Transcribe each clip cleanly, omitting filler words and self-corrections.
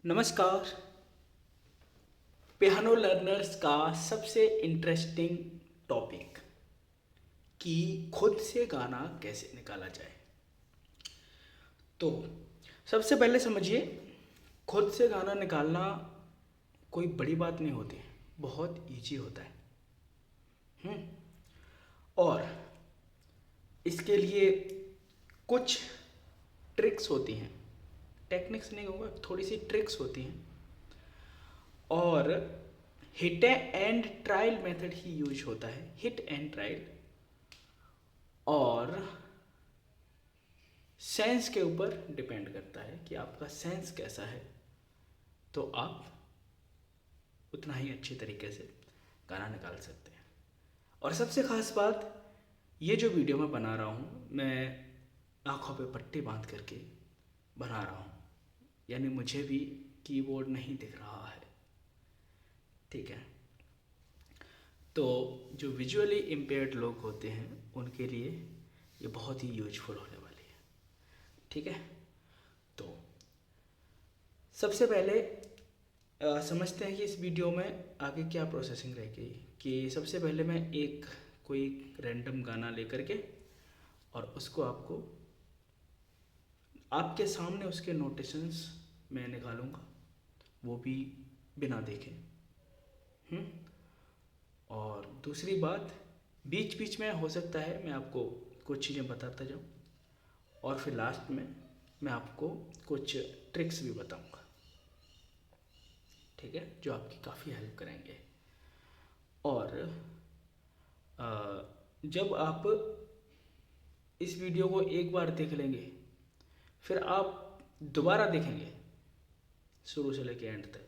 नमस्कार। Piano learners का सबसे इंटरेस्टिंग टॉपिक कि खुद से गाना कैसे निकाला जाए। तो सबसे पहले समझिए, खुद से गाना निकालना कोई बड़ी बात नहीं होती, बहुत इजी होता है। और इसके लिए कुछ ट्रिक्स होती हैं, टेक्निक्स नहीं कहूँगा, थोड़ी सी ट्रिक्स होती हैं। और hit and trial method he use होता है, हिट एंड ट्रायल। और सेंस के ऊपर डिपेंड करता है कि आपका सेंस कैसा है, तो आप उतना ही अच्छे तरीके से गाना निकाल सकते हैं। और सबसे ख़ास बात, ये जो वीडियो मैं बना रहा हूँ, मैं आँखों पे पट्टी बांध करके बना रहा हूँ, यानी मुझे भी कीबोर्ड नहीं दिख रहा है, ठीक है। तो जो विजुअली इम्पेयर्ड लोग होते हैं उनके लिए ये बहुत ही यूजफुल होने वाली है, ठीक है। तो सबसे पहले समझते हैं कि इस वीडियो में आगे क्या प्रोसेसिंग रहेगी। कि सबसे पहले मैं एक कोई रैंडम गाना लेकर के और उसको आपके सामने उसके नोटेशंस मैं निकालूंगा, वो भी बिना देखे। और दूसरी बात, बीच बीच में हो सकता है मैं आपको कुछ चीज़ें बताता जाऊँ, और फिर लास्ट में मैं आपको कुछ ट्रिक्स भी बताऊंगा, ठीक है, जो आपकी काफ़ी हेल्प करेंगे। और जब आप इस वीडियो को एक बार देख लेंगे, फिर आप दोबारा देखेंगे शुरू से लेकर एंड तक,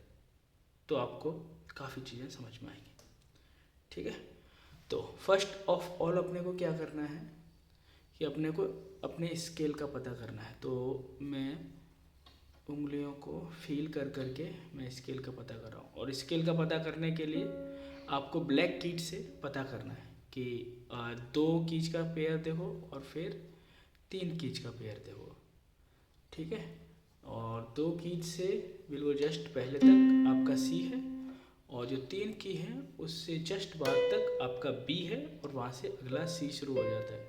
तो आपको काफ़ी चीज़ें समझ में आएंगी, ठीक है। तो फर्स्ट ऑफ ऑल अपने को क्या करना है कि अपने को अपने स्केल का पता करना है। तो मैं उंगलियों को फील कर करके मैं स्केल का पता कर रहा हूँ। और स्केल का पता करने के लिए आपको ब्लैक कीज से पता करना है कि 2 कीज का पेयर देखो और फिर 3 कीज का पेयर देखो, ठीक है। और 2 कीज से बिल्कुल जस्ट पहले तक आपका सी है, और जो 3 की है उससे जस्ट बाद तक आपका बी है, और वहाँ से अगला सी शुरू हो जाता है।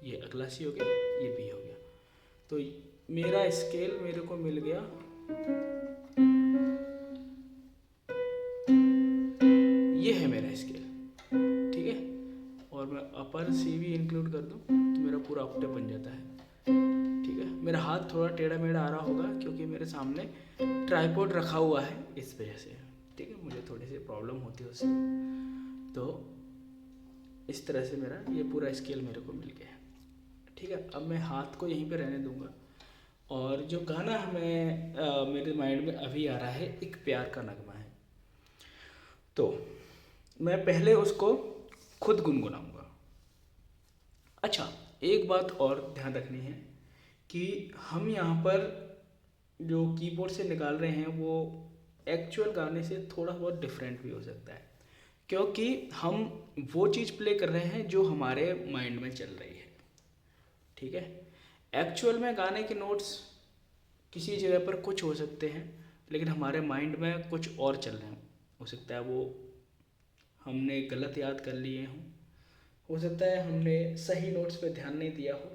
ये अगला सी हो गया, ये बी हो गया। तो मेरा स्केल मेरे को मिल गया, ये है मेरा स्केल, ठीक है। और मैं अपर सी भी इंक्लूड कर दूं तो मेरा पूरा ऑक्टेव बन जाता है, ठीक है। मेरा हाथ थोड़ा टेढ़ा मेढ़ा आ रहा होगा क्योंकि मेरे सामने ट्राइपॉड रखा हुआ है, इस वजह से, ठीक है। मुझे थोड़ी सी प्रॉब्लम होती है उससे। तो इस तरह से मेरा ये पूरा स्केल मेरे को मिल गया है, ठीक है। अब मैं हाथ को यहीं पे रहने दूंगा, और जो गाना हमें मेरे माइंड में अभी आ रहा है, एक प्यार का नगमा है, तो मैं पहले उसको खुद गुनगुनाऊंगा। अच्छा, एक बात और ध्यान रखनी है कि हम यहाँ पर जो कीबोर्ड से निकाल रहे हैं वो एक्चुअल गाने से थोड़ा बहुत डिफरेंट भी हो सकता है, क्योंकि हम वो चीज़ प्ले कर रहे हैं जो हमारे माइंड में चल रही है, ठीक है। एक्चुअल में गाने के नोट्स किसी जगह पर कुछ हो सकते हैं, लेकिन हमारे माइंड में कुछ और चल रहे हो सकता है वो हमने गलत याद कर लिए हों, हो सकता है हमने सही नोट्स पे ध्यान नहीं दिया हो,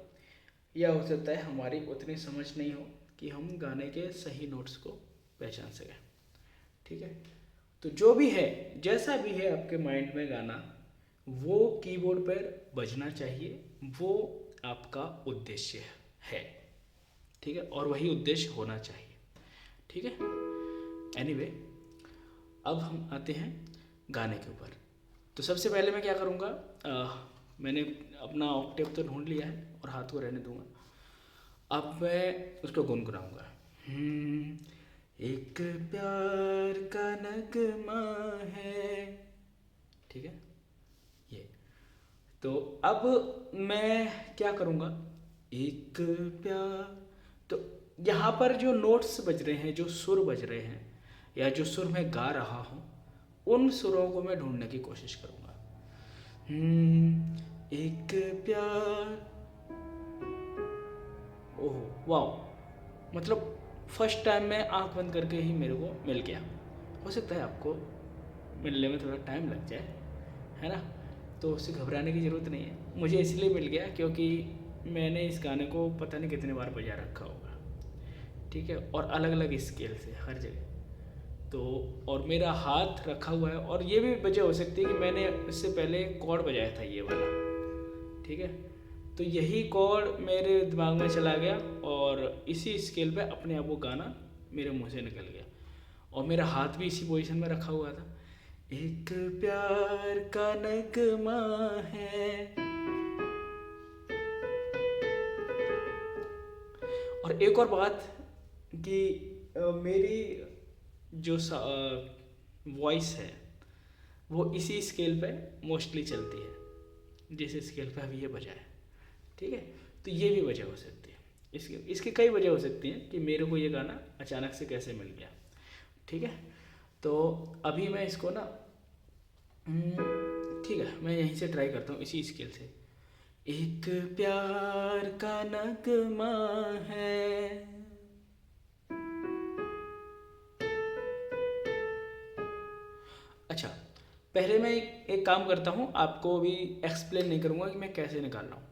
या हो सकता है हमारी उतनी समझ नहीं हो कि हम गाने के सही नोट्स को पहचान सकें, ठीक है। तो जो भी है, जैसा भी है आपके माइंड में गाना, वो कीबोर्ड पर बजना चाहिए, वो आपका उद्देश्य है, ठीक है। और वही उद्देश्य होना चाहिए, ठीक है। एनीवे, अब हम आते हैं गाने के ऊपर। तो सबसे पहले मैं क्या करूँगा, मैंने अपना ऑक्टेव तो ढूंढ लिया है और हाथ को रहने दूंगा। अब मैं उसको गुनगुनाऊंगा। एक प्यार का नगमा है, ठीक है, ये। तो अब मैं क्या करूँगा, एक प्यार, तो यहाँ पर जो नोट्स बज रहे हैं, जो सुर बज रहे हैं, या जो सुर मैं गा रहा हूँ, उन सुरों को मैं ढूंढने की कोशिश करूँगा। एक प्यार, ओह वाह, मतलब फर्स्ट टाइम में आंख बंद करके ही मेरे को मिल गया। हो सकता है आपको मिलने में थोड़ा टाइम लग जाए, है ना, तो उससे घबराने की ज़रूरत नहीं है। मुझे इसलिए मिल गया क्योंकि मैंने इस गाने को पता नहीं कितने बार बजा रखा होगा, ठीक है, और अलग अलग स्केल से हर जगह। तो और मेरा हाथ रखा हुआ है, और ये भी वजह हो सकती है कि मैंने इससे पहले कॉर्ड बजाया था ये वाला, ठीक है, तो यही कॉर्ड मेरे दिमाग में चला गया और इसी स्केल पे अपने आप वो गाना मेरे मुंह से निकल गया, और मेरा हाथ भी इसी पोजीशन में रखा हुआ था। एक प्यार का नगमा है। और एक और बात कि मेरी जो वॉइस है वो इसी स्केल पे मोस्टली चलती है, जिस स्केल पे अभी ये बजा है, ठीक है। तो ये भी वजह हो सकती है, इसकी कई वजह हो सकती हैं कि मेरे को ये गाना अचानक से कैसे मिल गया, ठीक है। तो अभी मैं इसको ना ठीक है, मैं यहीं से ट्राई करता हूँ इसी स्केल से। एक प्यार का नगमा है। अच्छा, पहले मैं एक काम करता हूँ, आपको अभी एक्सप्लेन नहीं करूँगा कि मैं कैसे निकाल रहा हूँ,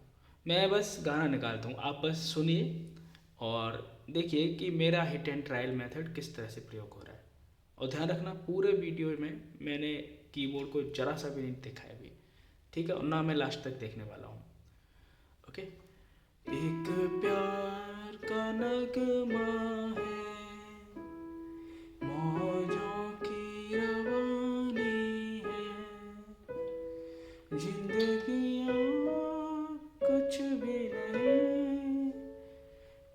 मैं बस गाना निकालता हूँ, आप बस सुनिए और देखिए कि मेरा हिट एंड ट्रायल मेथड किस तरह से प्रयोग हो रहा है। और ध्यान रखना, पूरे वीडियो में मैंने कीबोर्ड को जरा सा भी नहीं दिखाया अभी, ठीक है, और ना मैं लास्ट तक देखने वाला हूँ। ओके, एक प्यार का नगमा है, मौजों की रवानी है, जिंदगियाँ कुछ भी नहीं,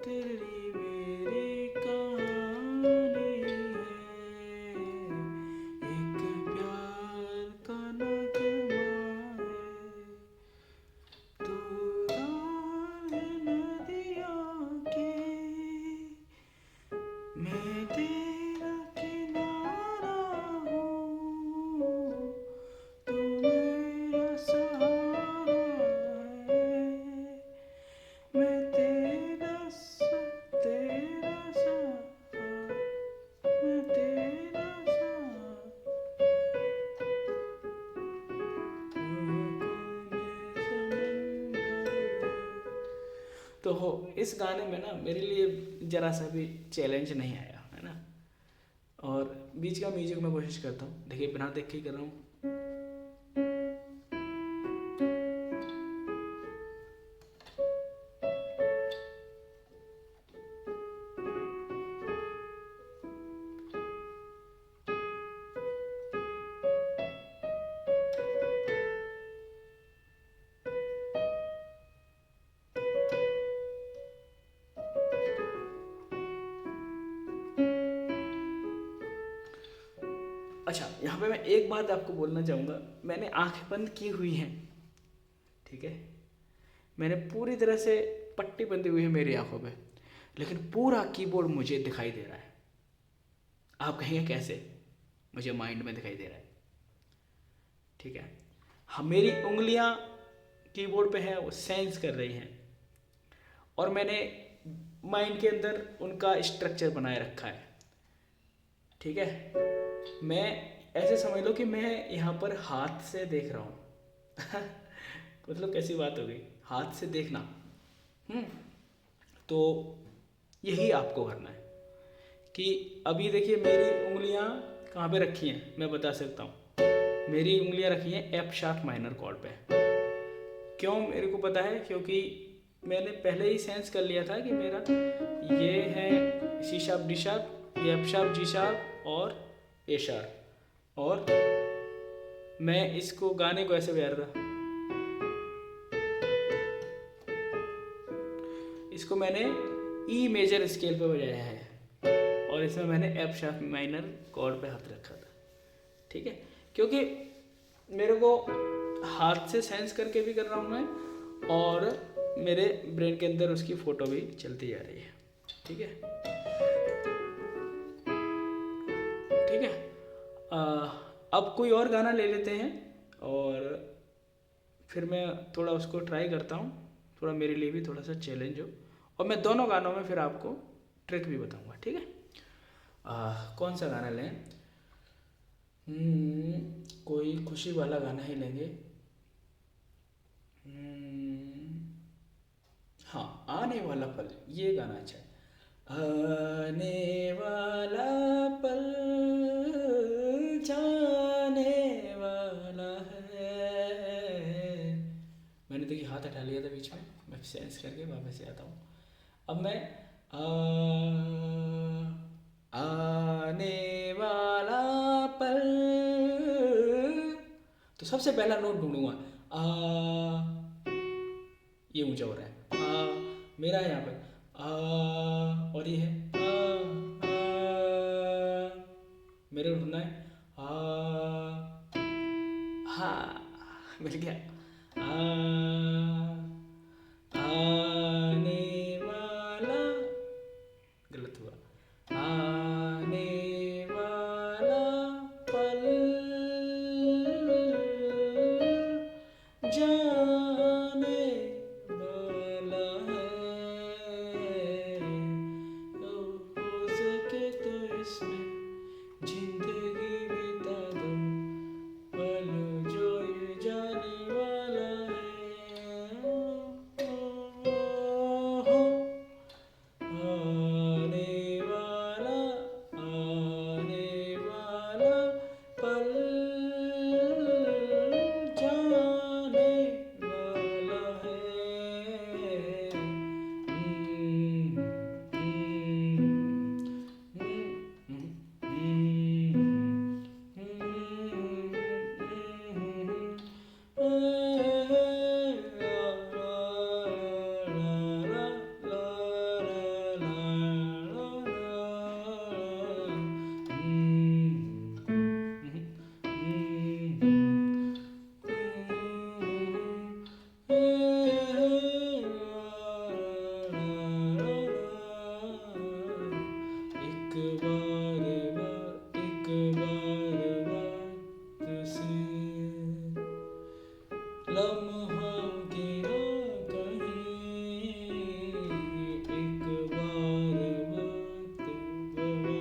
तेरी मेरी कहानी है, एक प्यार का नगमा है, तू नदियों के, मैं तेरा किनारा हूँ, तू मेरा सहारा है, मैं तेरा तेरा मैं तेरा तो हो इस गाने में ना मेरे लिए ज़रा सा भी चैलेंज नहीं आया, है ना। और बीच का म्यूजिक मैं कोशिश करता हूँ, देखिए बिना देख के ही कर रहा हूँ। अच्छा, यहाँ पे मैं एक बात आपको बोलना चाहूँगा, मैंने आंखें बंद की हुई हैं, ठीक है, मैंने पूरी तरह से पट्टी बंधी हुई है मेरी आंखों पे, लेकिन पूरा कीबोर्ड मुझे दिखाई दे रहा है। आप कहेंगे कैसे? मुझे माइंड में दिखाई दे रहा है, ठीक है। हाँ, मेरी उंगलियां कीबोर्ड पे हैं, वो सेंस कर रही हैं, और मैंने माइंड के अंदर उनका स्ट्रक्चर बनाए रखा है, ठीक है। मैं ऐसे समझ लो कि मैं यहाँ पर हाथ से देख रहा हूँ मतलब कैसी बात हो गई, हाथ से देखना। तो यही आपको करना है कि अभी देखिए मेरी उंगलियां कहाँ पे रखी हैं, मैं बता सकता हूँ। मेरी उंगलियां रखी हैं एफ शार्प माइनर कॉर्ड पे। क्यों मेरे को पता है? क्योंकि मैंने पहले ही सेंस कर लिया था कि मेरा ये है सी शार्प डी शार्प, ये एफ शार्प जी शार्प और ए शार्प, और मैं इसको गाने को ऐसे बजा रहा था। इसको मैंने ई मेजर स्केल पे बजाया है और इसमें मैंने एफ शार्प माइनर कॉर्ड पे हाथ रखा था, ठीक है। क्योंकि मेरे को हाथ से सेंस करके भी कर रहा हूँ मैं, और मेरे ब्रेन के अंदर उसकी फ़ोटो भी चलती जा रही है, ठीक है, ठीक है। अब कोई और गाना ले लेते हैं और फिर मैं थोड़ा उसको ट्राई करता हूँ, थोड़ा मेरे लिए भी थोड़ा सा चैलेंज हो, और मैं दोनों गानों में फिर आपको ट्रिक भी बताऊंगा, ठीक है। कौन सा गाना लें? कोई खुशी वाला गाना ही लेंगे। हाँ, आने वाला पल, ये गाना अच्छा है। आने वाला पल जाने वाला है। मैंने देखिए हाथ हटा लिया था बीच में, मैं सेंस करके वापस से आता हूँ। अब मैं आने वाला पल, तो सबसे पहला नोट ढूंढूंगा ये ऊंचा हो रहा है मेरा यहाँ पे और ये है मेरे को ढूंढना है हा, मिल गया। आने वाला, गलत हुआ। आने वाला पल जाने वाला है, हो सके तो इसमें जिंदगी बिता दो, पल जो ये जाने वाला है। आने वाला पल जाने वाला है। एक बार वक्त से लम्हा गिरा कहीं, एक बार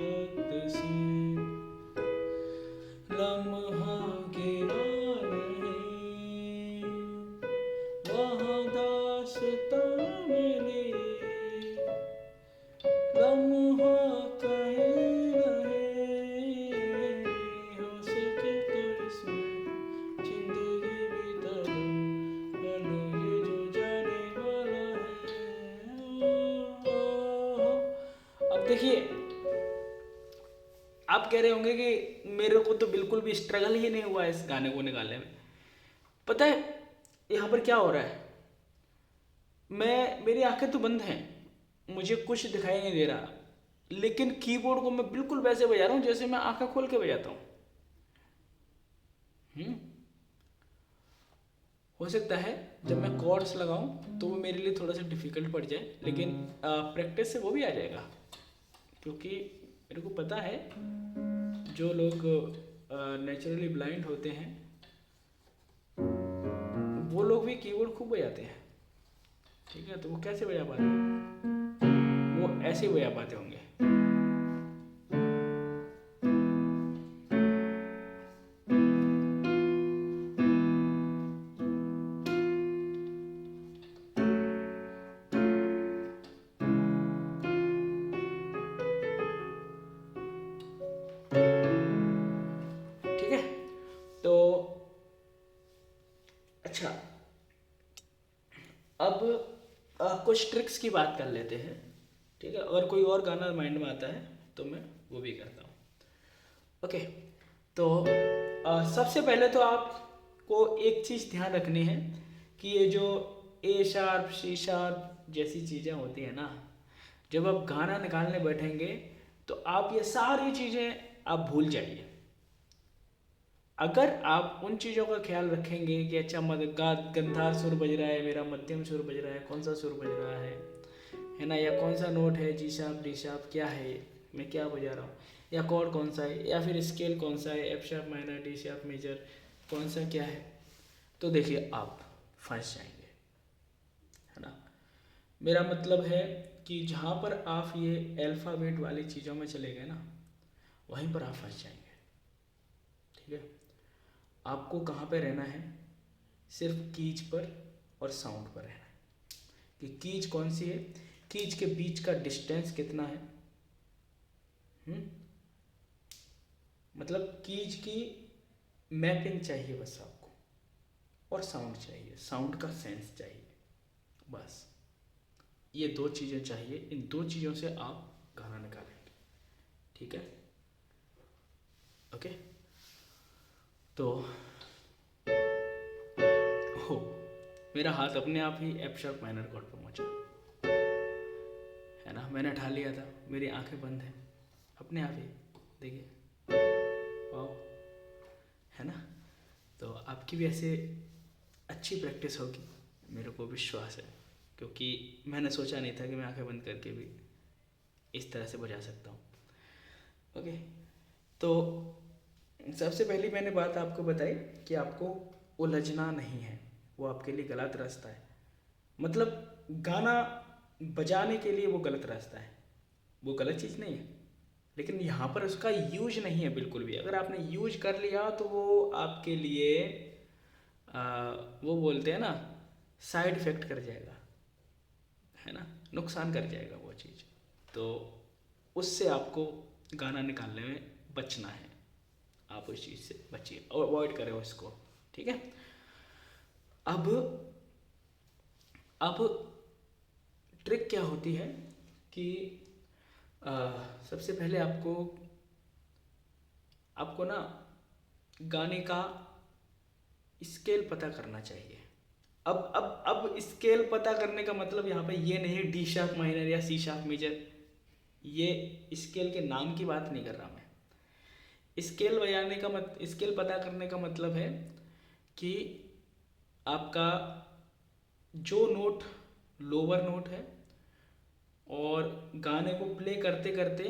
वक्त से लम्हा गिरा नहीं, वहाँ दास्तां मिली, लम्हा कहीं नहीं, हो सके तो इसमें जिंदगी बिता दो, पल ये जो जाने वाला है। अब देखिए, आप कह रहे होंगे कि मेरे को तो बिल्कुल भी स्ट्रगल ही नहीं हुआ इस गाने को निकालने में। पता है यहाँ पर क्या हो रहा है? मेरी आंखें तो बंद हैं, मुझे कुछ दिखाई नहीं दे रहा, लेकिन कीबोर्ड को मैं बिल्कुल वैसे बजा रहा हूँ जैसे मैं आंखें खोल के बजाता हूँ। हो सकता है जब मैं कॉर्ड्स लगाऊं तो वो मेरे लिए थोड़ा सा डिफिकल्ट पड़ जाए, लेकिन प्रैक्टिस से वो भी आ जाएगा, क्योंकि मेरे को पता है जो लोग नेचुरली ब्लाइंड होते हैं वो लोग भी कीबोर्ड खूब बजाते हैं, ठीक है। तो वो कैसे बजा पाते हैं? वो ऐसे बजा पाते होंगे। ठीक है, तो अच्छा, अब कुछ ट्रिक्स की बात कर लेते हैं, ठीक है। अगर कोई और गाना माइंड में आता है तो मैं वो भी करता हूँ। ओके, तो सबसे पहले तो आपको एक चीज़ ध्यान रखनी है कि ये जो ए शार्प सी शार्प जैसी चीज़ें होती हैं ना, जब आप गाना निकालने बैठेंगे तो आप ये सारी चीज़ें आप भूल जाइए। अगर आप उन चीज़ों का ख्याल रखेंगे कि अच्छा गंधार सुर बज रहा है मेरा, मध्यम सुर बज रहा है, कौन सा सुर बज रहा है ना, या कौन सा नोट है, जी शार्प डी शार्प क्या है, मैं क्या बजा रहा हूँ, या कॉर्ड कौन सा है, या फिर स्केल कौन सा है, F sharp minor, D sharp major, कौन सा क्या है, तो देखिए आप फंस जाएंगे, है ना। मेरा मतलब है कि जहाँ पर आप ये अल्फ़ाबेट वाली चीज़ों में चले गए ना, वहीं पर आप फंस जाएंगे। ठीक है, आपको कहाँ पे रहना है, सिर्फ कीज पर और साउंड पर रहना है कि कीज कौन सी है, कीज के बीच का डिस्टेंस कितना है। हम्म, मतलब कीज की मैपिंग चाहिए बस आपको, और साउंड चाहिए, साउंड का सेंस चाहिए बस। ये दो चीज़ें चाहिए, इन दो चीज़ों से आप गाना निकालेंगे। ठीक है, ओके। तो हो, मेरा हाथ अपने आप ही एफ शार्प माइनर कॉर्ड पर पहुंचा, है ना, मैंने उठा लिया था, मेरी आंखें बंद हैं अपने आप ही, देखिए, वाह, है ना। तो आपकी भी ऐसे अच्छी प्रैक्टिस होगी, मेरे को विश्वास है, क्योंकि मैंने सोचा नहीं था कि मैं आंखें बंद करके भी इस तरह से बजा सकता हूँ। ओके, तो सबसे पहली मैंने बात आपको बताई कि आपको उलझना नहीं है, वो आपके लिए गलत रास्ता है। मतलब गाना बजाने के लिए वो गलत रास्ता है, वो गलत चीज़ नहीं है, लेकिन यहाँ पर उसका यूज नहीं है बिल्कुल भी। अगर आपने यूज कर लिया तो वो आपके लिए वो बोलते हैं ना, साइड इफ़ेक्ट कर जाएगा, है ना, नुकसान कर जाएगा वो चीज़। तो उससे आपको गाना निकालने में बचना है, आप उस चीज़ से बचिए और अवॉइड करें उसको। ठीक है, अब अब ट्रिक क्या होती है कि आ, सबसे पहले आपको आपको ना गाने का स्केल पता करना चाहिए। अब स्केल पता करने का मतलब यहाँ पे ये नहीं है डी शार्प माइनर या सी शार्प मेजर, ये स्केल के नाम की बात नहीं कर रहा मैं। स्केल बजाने का स्केल पता करने का मतलब है कि आपका जो नोट लोअर नोट है, और गाने को प्ले करते करते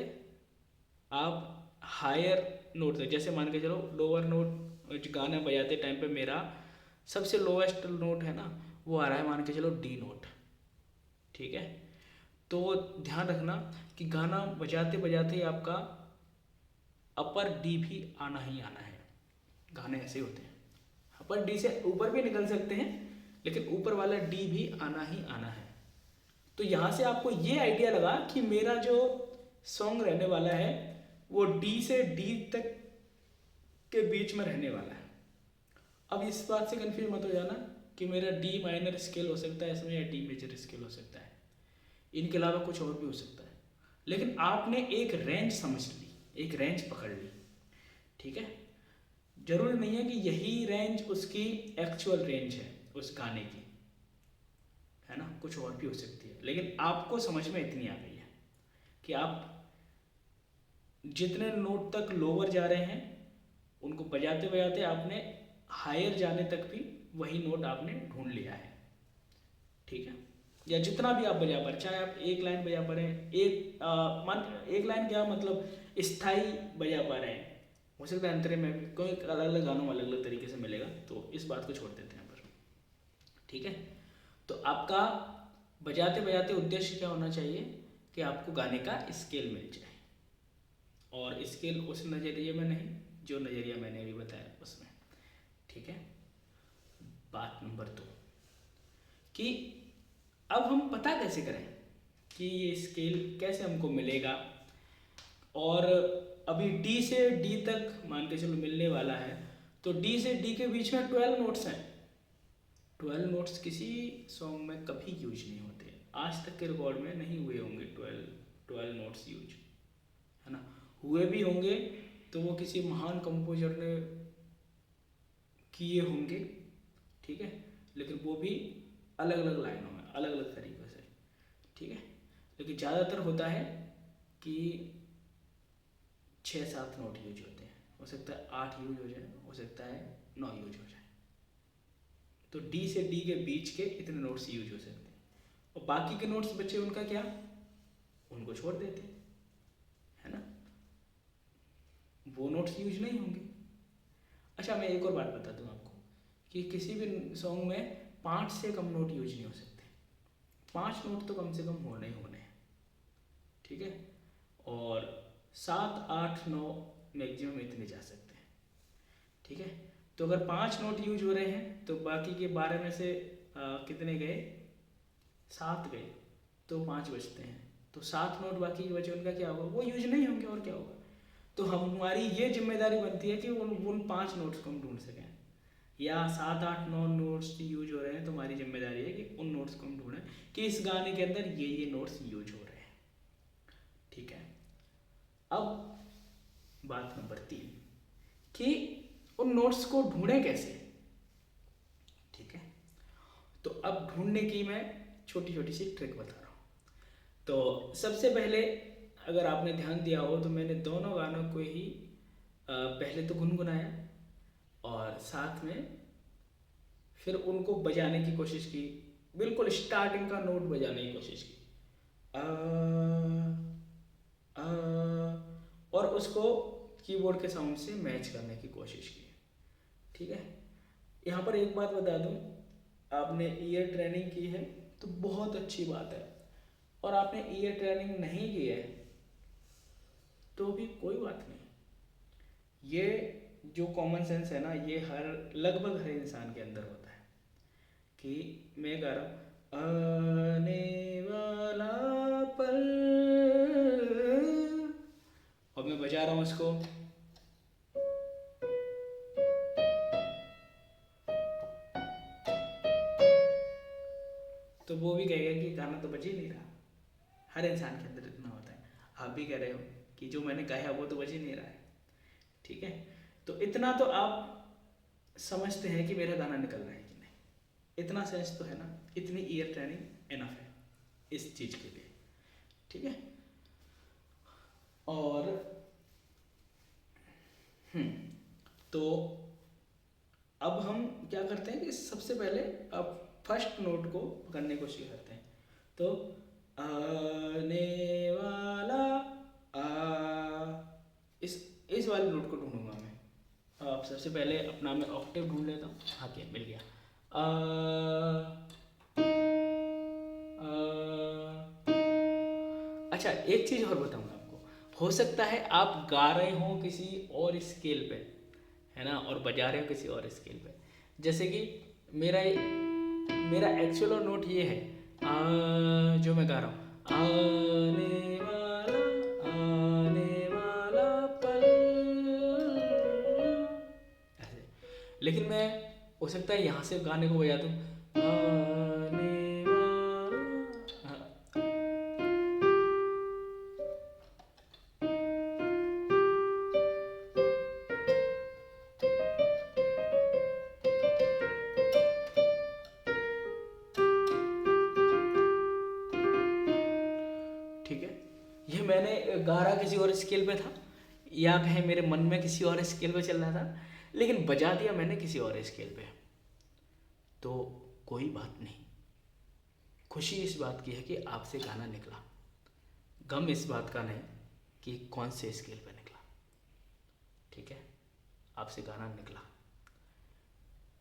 आप हायर नोट तक, जैसे मान के चलो लोअर नोट गाना बजाते टाइम पे मेरा सबसे लोएस्ट नोट है ना, वो आ रहा है मान के चलो डी नोट। ठीक है, तो ध्यान रखना कि गाना बजाते बजाते ही आपका अपर डी भी आना ही आना है। गाने ऐसे होते हैं, अपर डी से ऊपर भी निकल सकते हैं, लेकिन ऊपर वाला डी भी आना ही आना है। तो यहाँ से आपको ये आइडिया लगा कि मेरा जो सॉन्ग रहने वाला है वो डी से डी तक के बीच में रहने वाला है। अब इस बात से कंफ्यूज मत हो जाना कि मेरा डी माइनर स्केल हो सकता है इसमें या डी मेजर स्केल हो सकता है, इनके अलावा कुछ और भी हो सकता है। लेकिन आपने एक रेंज समझ ली, एक रेंज पकड़ ली। ठीक है, जरूरी नहीं है कि यही रेंज उसकी एक्चुअल रेंज है उस गाने की, है ना, कुछ और भी हो सकती है। लेकिन आपको समझ में इतनी आ गई है कि आप जितने नोट तक लोअर जा रहे हैं उनको बजाते बजाते आपने हायर जाने तक भी वही नोट आपने ढूंढ लिया है। ठीक है, या जितना भी आप बजा पा रहे, चाहे आप एक लाइन बजा पा रहे हैं, एक लाइन क्या मतलब स्थाई बजा पा रहे हैं, हो सकता है अंतरे में भी कोई अलग अलग गानों में अलग अलग तरीके से मिलेगा, तो इस बात को छोड़ देते हैं यहाँ पर। ठीक है, तो आपका बजाते बजाते उद्देश्य क्या होना चाहिए कि आपको गाने का स्केल मिल जाए, और स्केल उस नज़रिए में नहीं जो नज़रिया मैंने अभी बताया उसमें। ठीक है, बात नंबर 2 कि अब हम पता कैसे करें कि ये स्केल कैसे हमको मिलेगा। और अभी डी से डी तक मान के चलो मिलने वाला है, तो डी से डी के बीच में 12 नोट्स हैं। 12 नोट्स किसी सॉन्ग में कभी यूज नहीं होते, आज तक के रिकॉर्ड में नहीं हुए होंगे 12 नोट्स यूज, है ना। हुए भी होंगे तो वो किसी महान कंपोजर ने किए होंगे। ठीक है, लेकिन वो भी अलग अलग लाइनों में अलग अलग तरीक़ों से। ठीक है, लेकिन ज़्यादातर होता है कि 6-7 नोट यूज होते हैं, हो सकता है 8 यूज हो जाए, हो सकता है 9 यूज हो जाए। तो डी से डी के बीच के इतने नोट्स यूज हो सकते हैं, और बाकी के नोट्स बचे उनका क्या, उनको छोड़ देते हैं, है ना, वो नोट्स यूज नहीं होंगे। अच्छा, मैं एक और बात बता दूं आपको कि किसी भी सॉन्ग में 5 से कम नोट यूज नहीं हो सकते। 5 नोट तो कम से कम होने ही होने हैं, ठीक है। और 7, 8, 9 मैक्सिमम इतने जा सकते हैं, ठीक है। तो अगर 5 नोट यूज हो रहे हैं तो बाकी के 12 में से कितने गए, 7 गए, तो 5 बचते हैं। तो 7 नोट बाकी के बचे, उनका क्या होगा, वो यूज नहीं होंगे और क्या होगा। तो हमारी ये जिम्मेदारी बनती है कि उन 5 नोट्स को हम ढूंढ सकें, या 7, 8, 9 नोट्स बाकी हो रहे हैं तो हमारी जिम्मेदारी है कि उन नोट्स को हम ढूंढें कि इस गाने के अंदर ये नोट्स यूज हो रहे हैं, ठीक है। अब बात नंबर 3 कि उन नोट्स को ढूंढें कैसे, ठीक है। तो अब ढूंढने की मैं छोटी छोटी सी ट्रिक बता रहा हूँ। तो सबसे पहले अगर आपने ध्यान दिया हो तो मैंने दोनों गानों को ही पहले तो गुनगुनाया और साथ में फिर उनको बजाने की कोशिश की, बिल्कुल स्टार्टिंग का नोट बजाने की कोशिश की, आ, और उसको कीबोर्ड के साउंड से मैच करने की कोशिश की, ठीक है। यहाँ पर एक बात बता दूँ, आपने ईयर ट्रेनिंग की है तो बहुत अच्छी बात है, और आपने ईयर ट्रेनिंग नहीं की है तो भी कोई बात नहीं। ये जो कॉमन सेंस है ना, ये लगभग हर इंसान के अंदर होता है कि मैं गा रहा हूँ आने वाला पल, और मैं बजा रहा हूँ उसको, तो वो भी कहेगा कि गाना तो बज ही नहीं रहा। हर इंसान के अंदर इतना होता है। आप भी कह रहे हो कि जो मैंने कहा है वो तो बज ही नहीं रहा है, ठीक है। तो इतना तो आप समझते हैं कि मेरा गाना निकल रहा है कि नहीं, इतना सेंस तो है ना, इतनी ईयर ट्रेनिंग इनफ है इस चीज़ के लिए, ठीक है। और तो अब हम क्या करते हैं कि सबसे पहले अब फर्स्ट नोट को पकड़ने को कोशिश करते हैं। तो आने वाला इस वाले नोट को ढूंढूंगा मैं। अब सबसे पहले अपना मैं ऑक्टेव ढूंढ लेता हूँ। हाँ, क्या मिल गया। अच्छा, एक चीज़ और बताऊंगा आपको, हो सकता है आप गा रहे हो किसी और स्केल पे, है ना, और बजा रहे हो किसी और स्केल पे। जैसे कि मेरा एक्चुअल नोट ये है, जो मैं गा रहा हूँ, आने वाला पल, ऐसे। लेकिन मैं हो सकता है यहाँ से गाने को बजा दूँ, आने वाला, हाँ, ठीक है। ये मैंने गा रहा किसी और स्केल पे था, या कहें मेरे मन में किसी और स्केल पे चल रहा था, लेकिन बजा दिया मैंने किसी और स्केल पे। तो कोई बात नहीं, खुशी इस बात की है कि आपसे गाना निकला, गम इस बात का नहीं कि कौन से स्केल पे निकला, ठीक है। आपसे गाना निकला,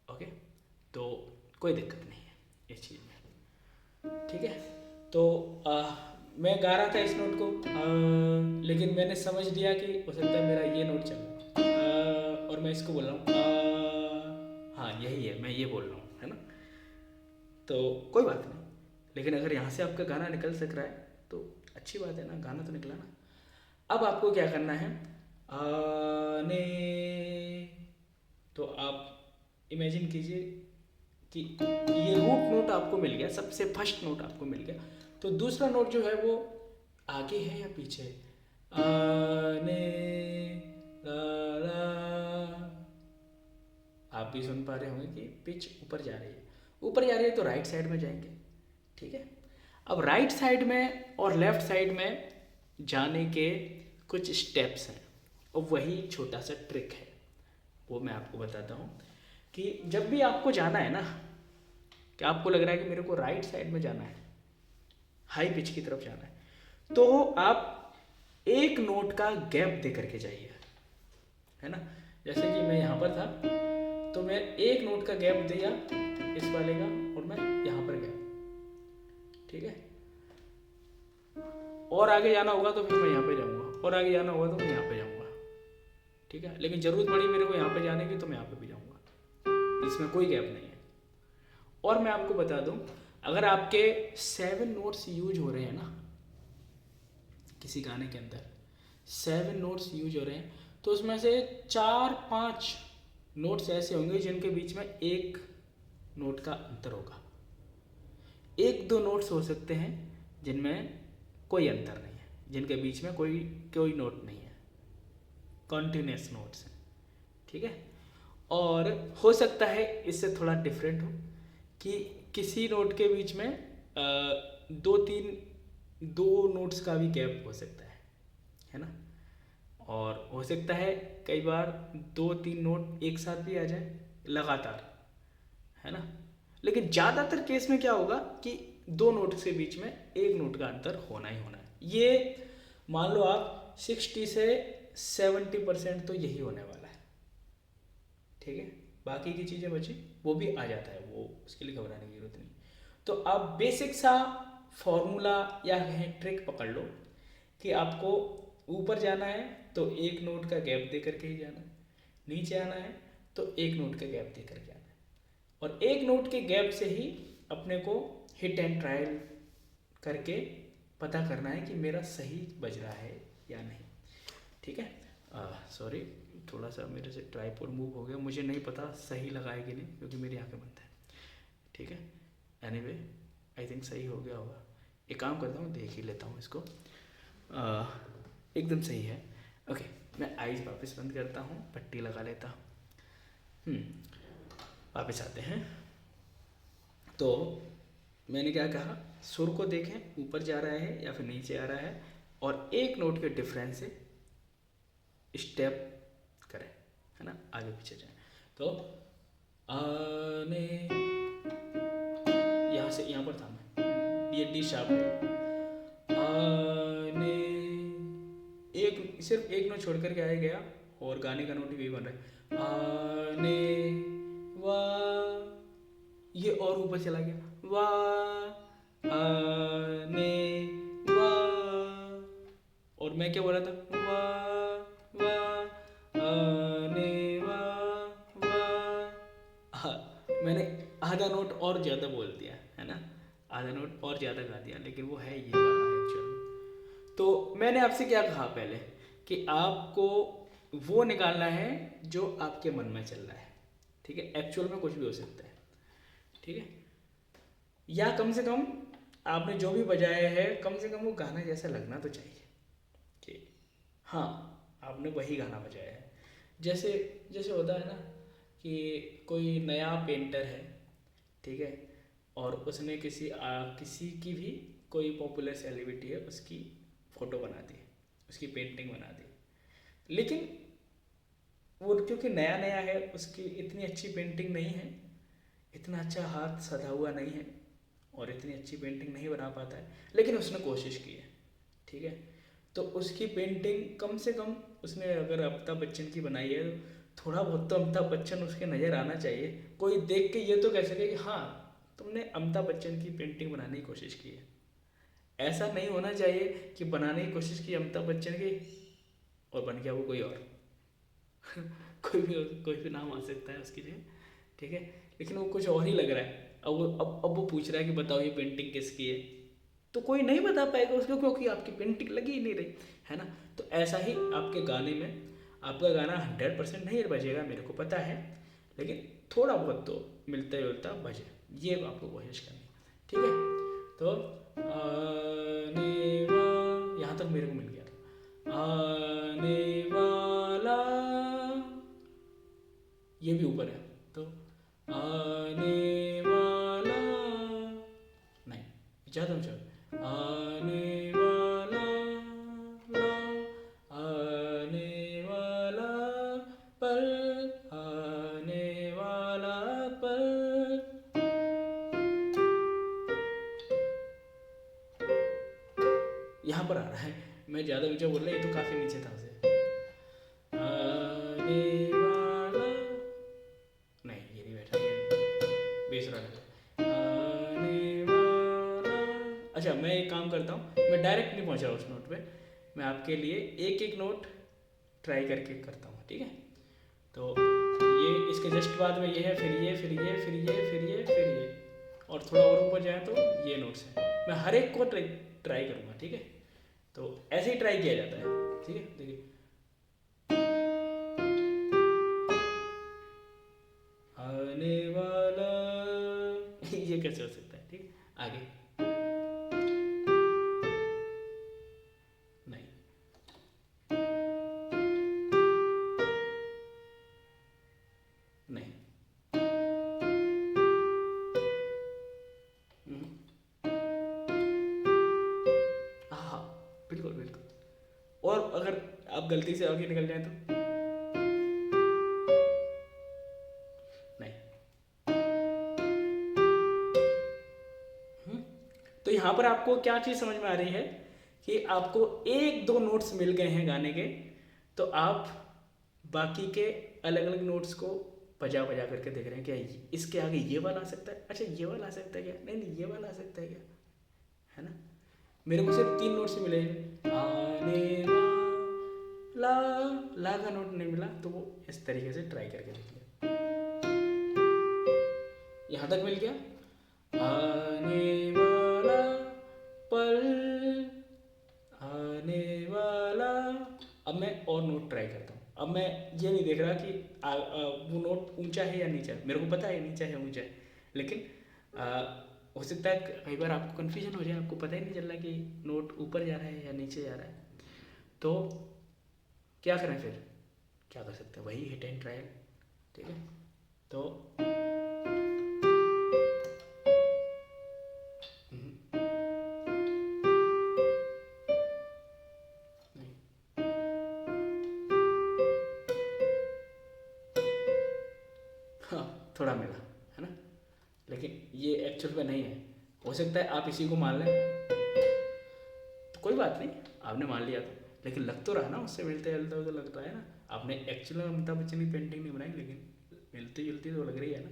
ओके, तो कोई दिक्कत नहीं है इस चीज़ में, ठीक है। तो मैं गा रहा था इस नोट को, लेकिन मैंने समझ लिया कि हो सकता है मेरा ये नोट चल रहा, और मैं इसको बोल रहा हूँ, हाँ यही है, मैं ये बोल रहा हूँ, है ना। तो कोई बात नहीं, लेकिन अगर यहाँ से आपका गाना निकल सक रहा है तो अच्छी बात है ना, गाना तो निकला ना। अब आपको क्या करना है, आने, तो आप इमेजिन कीजिए कि ये रूट नोट आपको मिल गया, सबसे फर्स्ट नोट आपको मिल गया। तो दूसरा नोट जो है वो आगे है या पीछे, आने ला ला, आप भी सुन पा रहे होंगे कि पिच ऊपर जा रही है, ऊपर जा रही है, तो राइट साइड में जाएंगे, ठीक है। अब राइट साइड में और लेफ्ट साइड में जाने के कुछ स्टेप्स हैं, और वही छोटा सा ट्रिक है, वो मैं आपको बताता हूँ कि जब भी आपको जाना है ना, कि आपको लग रहा है कि मेरे को राइट साइड में जाना है, हाई पिच की तरफ जाना है, तो आप एक नोट का गैप दे करके जाइए, है ना। जैसे कि मैं यहाँ पर था, तो मैं एक नोट का गैप दिया इस वाले का, और मैं यहाँ पर गया, ठीक है। और आगे जाना होगा तो फिर मैं यहाँ पे जाऊँगा, और आगे जाना होगा तो मैं यहाँ पे जाऊँगा, ठीक है। लेकिन ज़रूरत पड़ी मेरे को यहाँ पे जाने की तो मैं यहाँ पे भी जाऊँगा, इसमें कोई गैप नहीं है। और मैं आपको बता दूँ, अगर आपके 7 नोट्स यूज हो रहे हैं ना किसी गाने के अंदर, 7 नोट्स यूज हो रहे हैं, तो उसमें से 4-5 नोट्स ऐसे होंगे जिनके बीच में एक नोट का अंतर होगा। 1-2 नोट्स हो सकते हैं जिनमें कोई अंतर नहीं है, जिनके बीच में कोई नोट नहीं है, कॉन्टिन्यूस नोट्स हैं, ठीक है। और हो सकता है इससे थोड़ा डिफरेंट हो कि किसी नोट के बीच में 2 नोट्स का भी गैप हो सकता है ना। और हो सकता है कई बार 2-3 नोट एक साथ भी आ जाए लगातार, है ना। लेकिन ज़्यादातर केस में क्या होगा कि 2 नोट के बीच में एक नोट का अंतर होना ही होना है। ये मान लो आप 60 से 70% तो यही होने वाला है, ठीक है। बाकी की चीज़ें बची वो भी आ जाता है, वो उसके लिए घबराने की जरूरत नहीं। तो आप बेसिक सा फॉर्मूला या कहें ट्रिक पकड़ लो कि आपको ऊपर जाना है तो एक नोट का गैप दे करके ही जाना है, नीचे आना है तो एक नोट का गैप दे करके आना है, और एक नोट के गैप से ही अपने को हिट एंड ट्रायल करके पता करना है कि मेरा सही बज रहा है या नहीं, ठीक है। सॉरी, थोड़ा सा मेरे से ट्राइपॉड मूव हो गया, मुझे नहीं पता सही लगा है कि नहीं, क्योंकि मेरी आंखें बंद है, ठीक है। एनीवे आई थिंक सही हो गया होगा। एक काम करता हूँ, देख ही लेता हूँ इसको। एकदम सही है। ओके, मैं आईज वापस बंद करता हूँ, पट्टी लगा लेता हूँ। वापस आते हैं। तो मैंने क्या कहा, सुर को देखें ऊपर जा रहा है या फिर नीचे आ रहा है, और एक नोट के डिफरेंस से स्टेप करें, है ना, आगे पीछे जाएं। तो आने, यहाँ से यहाँ पर था मैं, ये डी शार्प है, आने, एक सिर्फ एक नोट छोड़ करके आया गया, और गाने का नोट भी बन रहा है, आने वा, ये और ऊपर चला गया, वा आने वा, और मैं क्या बोल रहा था, वा वा आने वा वा। मैंने आधा नोट और ज़्यादा बोल दिया, है ना, आधा नोट और ज़्यादा गा दिया, लेकिन वो है ये वाला एक्चुअल। तो मैंने आपसे क्या कहा पहले कि आपको वो निकालना है जो आपके मन में चल रहा है, ठीक है। एक्चुअल में कुछ भी हो सकता है, ठीक है, या कम से कम आपने जो भी बजाया है कम से कम वो गाना जैसा लगना तो चाहिए कि हाँ आपने वही गाना बजाया है। जैसे जैसे होता है ना कि कोई नया पेंटर है, ठीक है, और उसने किसी की भी कोई पॉपुलर सेलिब्रिटी है उसकी फ़ोटो बना दी, उसकी पेंटिंग बना दी, लेकिन वो क्योंकि नया नया है उसकी इतनी अच्छी पेंटिंग नहीं है, इतना अच्छा हाथ सधा हुआ नहीं है, और इतनी अच्छी पेंटिंग नहीं बना पाता है, लेकिन उसने कोशिश की है, ठीक है। तो उसकी पेंटिंग कम से कम उसने अगर अमिताभ बच्चन की बनाई है तो थोड़ा बहुत तो अमिताभ बच्चन उसके नज़र आना चाहिए। कोई देख के ये तो कह सके कि हाँ तुमने अमिताभ बच्चन की पेंटिंग बनाने की कोशिश की है। ऐसा नहीं होना चाहिए कि बनाने की कोशिश की अमिताभ बच्चन की और बन गया वो कोई और कोई भी नाम आ सकता है उसके लिए, ठीक है, लेकिन वो कुछ और ही लग रहा है। अब वो पूछ रहा है कि बताओ ये पेंटिंग किसकी है, तो कोई नहीं बता पाएगा उसको, क्योंकि आपकी पेंटिंग लगी ही नहीं रही, है ना। तो ऐसा ही आपके गाने में, आपका गाना 100% नहीं बजेगा मेरे को पता है, लेकिन थोड़ा बहुत तो मिलता जुलता बजे, ये आपको कोशिश करनी, ठीक है। तो आने वाला, यहाँ तक मेरे को मिल गया था, आने वाला, ये भी ऊपर है, तो आने वाला नहीं, ज़्यादा ऊंचा, आने वाला ला, आने वाला पल, आने वाला पल, यहाँ पर आ रहा है, मैं ज़्यादा ऊंचा बोल रहा है, ये तो काफ़ी नीचे था उसे, आने वाला नहीं, ये नहीं बैठा, बेस रहा है, आने वाला डायरेक्ट नहीं पहुंच रहा उस नोट पे, मैं आपके लिए एक एक नोट ट्राई करके करता हूँ, ठीक है। तो ये इसके जस्ट बाद में ये है, फिर ये, फिर ये, फिर ये, फिर ये, फिर ये, और थोड़ा और ऊपर जाए तो ये नोट्स हैं। मैं हर एक को ट्राई करूँगा, ठीक है। तो ऐसे ही ट्राई किया जाता है, ठीक है। देखिए, आने वाला ये कैसे हो सकता है, ठीक है। आगे नहीं, नहीं, हाँ, बिल्कुल बिल्कुल। और अगर आप गलती से आगे निकल जाए तो नहीं। तो यहाँ पर आपको क्या चीज़ समझ में आ रही है कि आपको एक दो नोट्स मिल गए हैं गाने के, तो आप बाकी के अलग अलग नोट्स को बजा बजा करके देख रहे हैं क्या इसके आगे ये वाला आ सकता है, अच्छा ये वाला आ सकता है क्या, नहीं नहीं ये वाला आ सकता है क्या, है ना। मेरे को सिर्फ 3 नोट्स ही मिले, आने वाला, ला का नोट नहीं मिला, तो वो इस तरीके से ट्राई करके देखिए। यहाँ तक मिल गया, आने वाला पल, आने वाला। अब मैं और नोट ट्राई करता हूँ। अब मैं ये नहीं देख रहा कि वो नोट ऊंचा है या नीचा है, मेरे को पता है नीचा है ऊंचा है, लेकिन हो सकता है कई बार आपको कन्फ्यूजन हो जाए, आपको पता ही नहीं चल रहा कि नोट ऊपर जा रहा है या नीचे जा रहा है। तो क्या करें फिर, क्या कर सकते हैं, वही हिट एंड ट्रायल, ठीक है। तो हाँ, थोड़ा मिला है ना, लेकिन ये एक्चुअल में नहीं है। हो सकता है आप इसी को मान लें, तो कोई बात नहीं, आपने मान लिया तो, लेकिन लग तो रहा ना, उससे मिलते जुलता तो लग रहा है ना। आपने एक्चुअल में अमिताभ बच्चन की पेंटिंग नहीं बनाई, लेकिन मिलती जुलती तो लग रही है ना।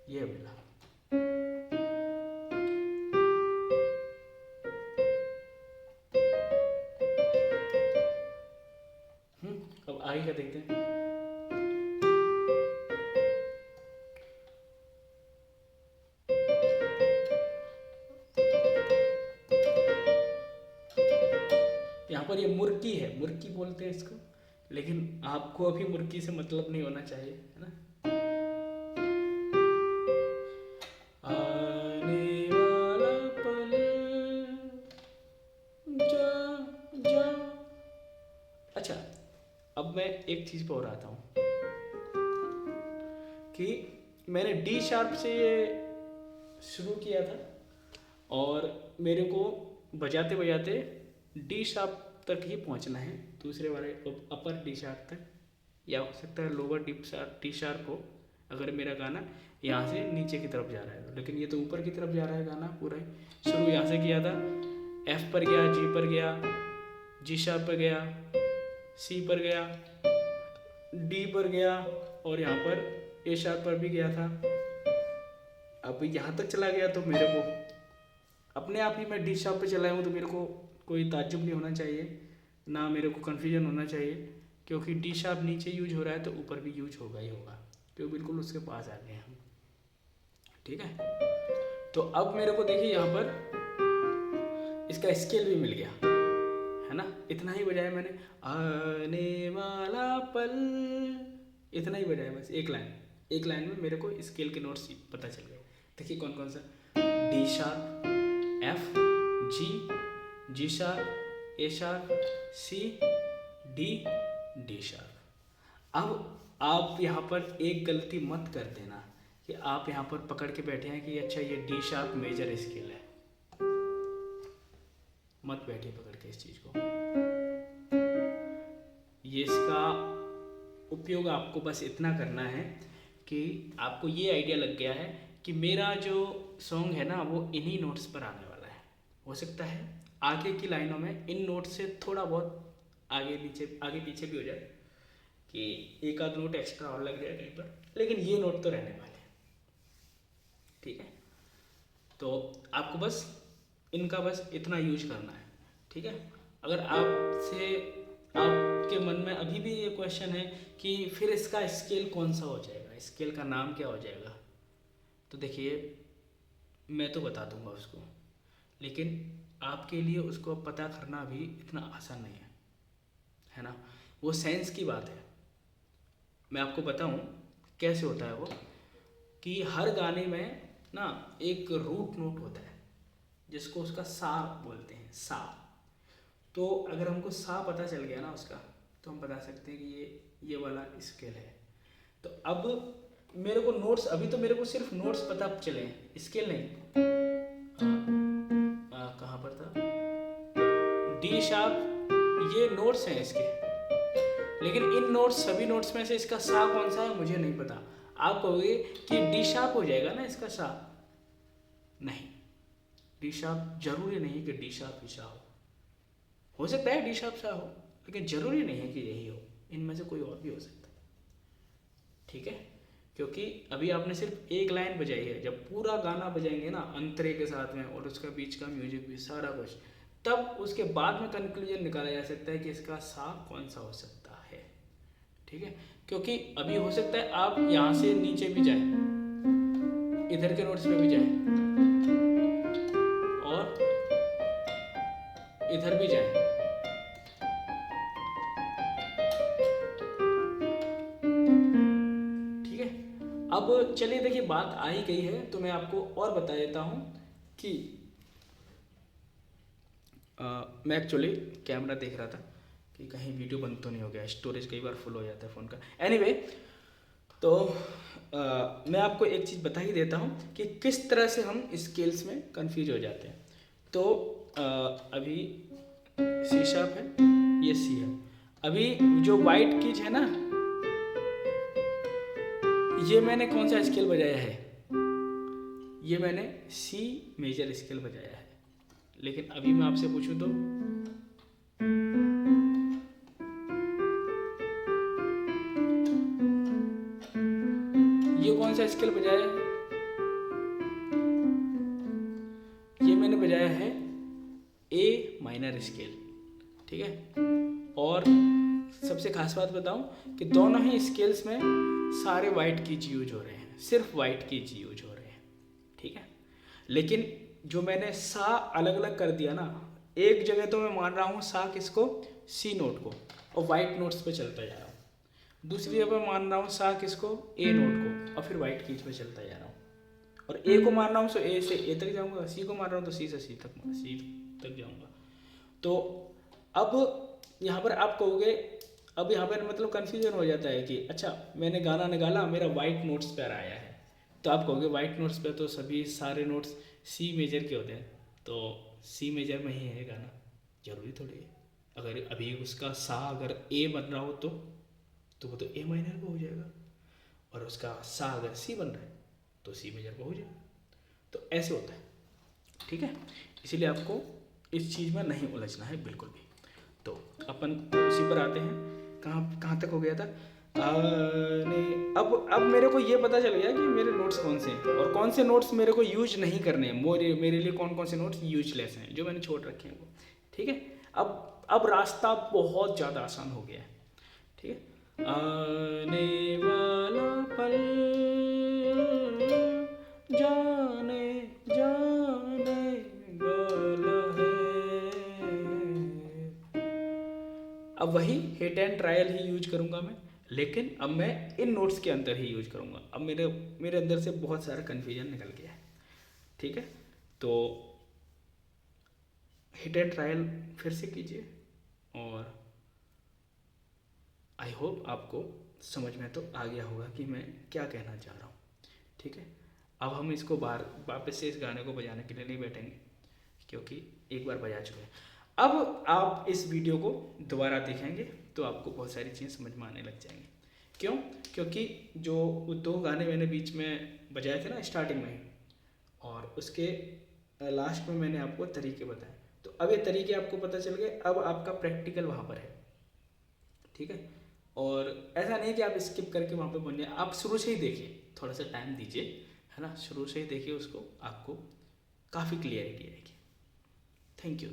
ये मिला। अब आगे क्या देखते हैं। यहाँ पर ये मुर्की है, मुर्की बोलते हैं इसको, लेकिन आपको अभी मुर्की से मतलब नहीं होना चाहिए, है ना। आने वाला पल, जा जा। अच्छा, अब मैं एक चीज पे और आता हूँ कि मैंने डी शार्प से ये शुरू किया था, और मेरे को बजाते बजाते डी शार्प तक ही पहुंचना है, दूसरे वाले अपर डी शार्प तक, या हो सकता है लोअर डी शार्प हो अगर मेरा गाना यहाँ से नीचे की तरफ जा रहा है। लेकिन ये तो ऊपर की तरफ जा रहा है गाना पूरा ही। शुरू यहाँ से किया था, एफ पर गया, जी पर गया, जी शार्प पर गया, सी पर गया, डी पर गया, और यहाँ पर ए शार्प पर भी गया था। अब यहाँ तक चला गया तो मेरे को अपने आप ही मैं डी शार्प पे चला हूँ, तो मेरे को कोई ताज्जुब नहीं होना चाहिए, ना मेरे को कन्फ्यूजन होना चाहिए, क्योंकि डी शार्प नीचे यूज हो रहा है तो ऊपर भी यूज होगा ही होगा, क्योंकि बिल्कुल उसके पास आ गए हम, ठीक है। तो अब मेरे को देखिए यहाँ पर इसका स्केल भी मिल गया, है ना। इतना ही बजाया मैंने, आने वाला पल, इतना ही बजाया बस, एक लाइन में मेरे को स्केल के नोट्स पता चल गए। देखिए कौन कौन सा, D sharp, F, G sharp, A sharp, C, D sharp. अब आप यहाँ पर एक गलती मत कर देना कि आप यहाँ पर पकड़ के बैठे हैं कि अच्छा ये डी शार्प मेजर स्केल है, मत बैठिए पकड़ के इस चीज को। ये इसका उपयोग आपको बस इतना करना है कि आपको ये आइडिया लग गया है कि मेरा जो सॉन्ग है ना वो इन्हीं नोट्स पर आने वाला है। हो सकता है आगे की लाइनों में इन नोट से थोड़ा बहुत आगे पीछे भी हो जाए, कि एक आध नोट एक्स्ट्रा और लग जाए कहीं पर, लेकिन ये नोट तो रहने वाले हैं, ठीक है। तो आपको बस इनका बस इतना यूज करना है, ठीक है। अगर आपके मन में अभी भी ये क्वेश्चन है कि फिर इसका स्केल कौन सा हो जाएगा, स्केल का नाम क्या हो जाएगा, तो देखिए मैं तो बता दूंगा उसको, लेकिन आपके लिए उसको पता करना भी इतना आसान नहीं है ना। वो साइंस की बात है। मैं आपको बताऊं कैसे होता है वो, कि हर गाने में ना एक रूट नोट होता है जिसको उसका सा बोलते हैं, सा। तो अगर हमको सा पता चल गया ना उसका, तो हम बता सकते हैं कि ये वाला स्केल है। तो अब मेरे को नोट्स, अभी तो मेरे को सिर्फ नोट्स पता चले हैं, स्केल नहीं। कहाँ पर था, डी शार्प, ये नोट्स हैं इसके, लेकिन इन नोट्स, सभी नोट्स में से इसका सा कौन सा है मुझे नहीं पता। आप कहोगे कि डी शार्प हो जाएगा ना इसका सा, नहीं, डी शार्प जरूरी नहीं कि डी शार्प ही सा हो सकता है डी शार्प सा हो, लेकिन जरूरी नहीं है कि यही हो, इनमें से कोई और भी हो सकता है, ठीक है। क्योंकि अभी आपने सिर्फ एक लाइन बजाई है, जब पूरा गाना बजाएंगे ना अंतरे के साथ में और उसका बीच का म्यूजिक भी सारा कुछ, तब उसके बाद में कंक्लूजन निकाला जा सकता है कि इसका सा कौन सा हो सकता है, ठीक है। क्योंकि अभी हो सकता है आप यहाँ से नीचे भी जाए, इधर के नोट्स पे भी जाए और इधर भी जाए, ठीक है। अब चलिए देखिए, बात आ ही गई है तो मैं आपको और बता देता हूं कि मैं एक्चुअली कैमरा देख रहा था कि कहीं वीडियो बंद तो नहीं हो गया, स्टोरेज कई बार फुल हो जाता है फ़ोन का। एनीवे, तो मैं आपको एक चीज़ बता ही देता हूँ कि किस तरह से हम स्केल्स में कंफ्यूज हो जाते हैं। तो अभी सी शार्प है, ये सी है। अभी जो वाइट कीज है ना, ये मैंने कौन सा स्केल बजाया है, ये मैंने सी मेजर स्केल बजाया है। लेकिन अभी मैं आपसे पूछूं तो ये कौन सा स्केल बजाया है, ये मैंने बजाया है ए माइनर स्केल, ठीक है। और सबसे खास बात बताऊं कि दोनों ही स्केल्स में सारे वाइट कीज यूज हो रहे हैं, सिर्फ वाइट कीज यूज हो रहे हैं, ठीक है। लेकिन जो मैंने सा अलग अलग कर दिया ना, एक जगह तो मैं मान रहा हूँ सा किसको, सी नोट को, और वाइट नोट्स पे चलता जा रहा हूँ। दूसरी जगह मान रहा हूँ सा किसको, ए नोट को, और फिर वाइट कीज पे चलता जा रहा हूँ। और ए को मान रहा हूँ तो ए से ए तक जाऊँगा, सी को मान रहा हूँ तो सी से सी तक जाऊँगा। तो अब यहाँ पर आप कहोगे, अब यहाँ पर मतलब कन्फ्यूजन हो जाता है कि अच्छा मैंने गाना निकाला, मेरा वाइट नोट्स पर आया है, तो आप कहोगे वाइट नोट्स पे तो सभी सारे नोट्स सी मेजर के होते हैं, तो सी मेजर में ही है गाना, जरूरी थोड़ी है। अगर अभी उसका सा अगर ए बन रहा हो तो वो तो ए माइनर पे हो जाएगा, और उसका सा अगर सी बन रहा है तो सी मेजर पे हो जाएगा। तो ऐसे होता है, ठीक है। इसीलिए आपको इस चीज़ में नहीं उलझना है बिल्कुल भी। तो अपन उसी पर आते हैं, कहाँ तक हो गया था। अब मेरे को ये पता चल गया कि मेरे नोट्स कौन से हैं और कौन से नोट्स मेरे को यूज नहीं करने हैं, मेरे लिए कौन कौन से नोट्स यूजलेस हैं जो मैंने छोड़ रखे हैं वो, ठीक है। अब रास्ता बहुत ज़्यादा आसान हो गया है, ठीक है। आने वाला पल जाने जाने वाला है, अब वही hit and trial he use करूंगा मैं, लेकिन अब मैं इन नोट्स के अंदर ही यूज करूंगा। अब मेरे अंदर से बहुत सारा कन्फ्यूजन निकल गया है, ठीक है। तो हिट एंड ट्रायल फिर से कीजिए, और आई होप आपको समझ में तो आ गया होगा कि मैं क्या कहना चाह रहा हूँ, ठीक है। अब हम इसको वापस से इस गाने को बजाने के लिए नहीं बैठेंगे, क्योंकि एक बार बजा चुके हैं। अब आप इस वीडियो को दोबारा देखेंगे तो आपको बहुत सारी चीज़ समझ में आने लग जाएंगी। क्यों? क्योंकि जो 2 गाने मैंने बीच में बजाए थे ना स्टार्टिंग में, और उसके लास्ट में मैंने आपको तरीके बताए, तो अब ये तरीके आपको पता चल गए। अब आपका प्रैक्टिकल वहाँ पर है, ठीक है। और ऐसा नहीं कि आप स्किप करके वहाँ पे बन जाए, आप शुरू से ही देखिए, थोड़ा सा टाइम दीजिए, है ना, शुरू से ही देखिए उसको, आपको काफ़ी क्लियरिटी आएगी। Thank you.